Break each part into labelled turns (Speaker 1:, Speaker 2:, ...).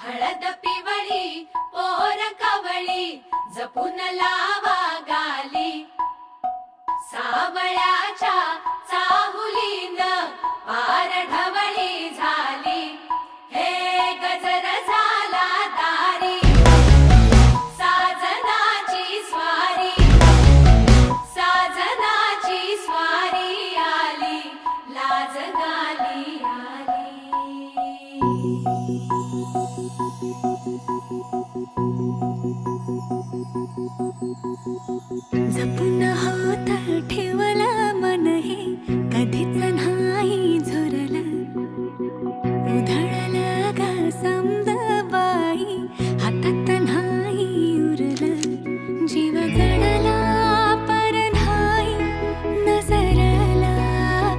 Speaker 1: हळद पिवळी पोर कवळी जपून लावा गाली सावळ्याच्या चाहुलीन पार ढवळी झाली हे गजर झाला दारी साजनाची स्वारी आली लाज गाली
Speaker 2: जपून होत ठेवला मन हे कधीच नाही झुरलं उधळलं ग समजा बाई हातात नाही उरलं जीव जडला पर नाही नजरला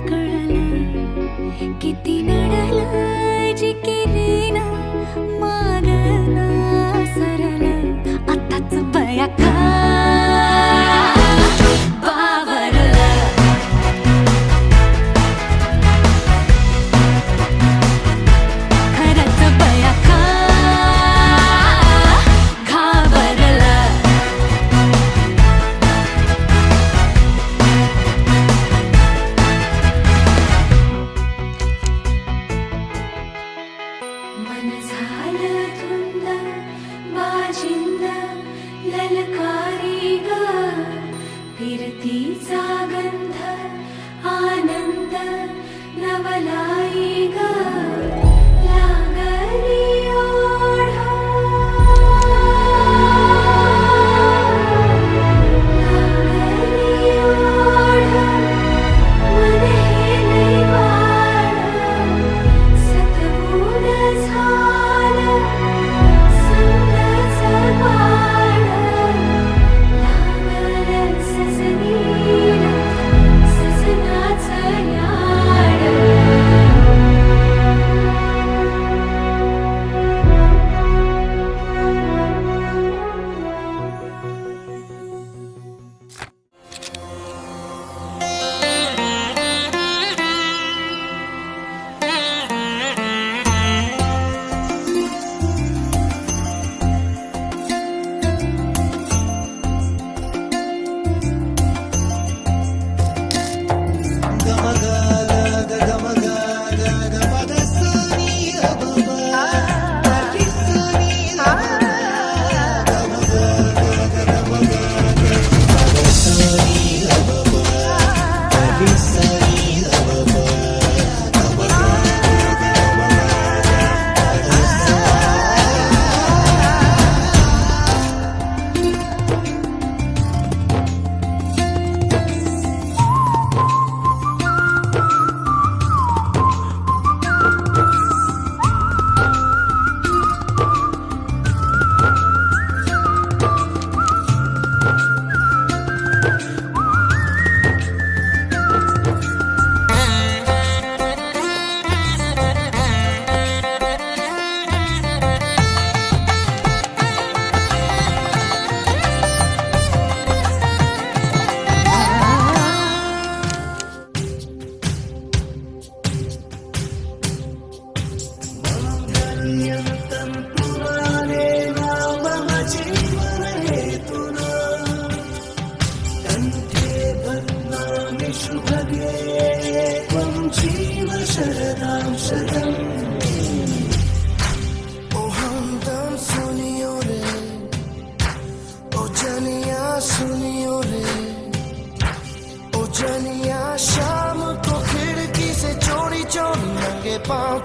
Speaker 2: कळलं किती नडलं जी केली ना मागना सरलं आताच बया का
Speaker 1: मन झालं धुंद बाजिंद ललकारी ग फिरतीचा गंध आनंद नवलाई ग लागली ओढा लागली ओढा मन हे लई वाढ सतबूड झालं समजाचं बाळ लागलं सजनीला सजनाचं याड
Speaker 3: सुनियो रे ओ जनिया शाम को खिड़की से चोरी चोरी नंगे पाँव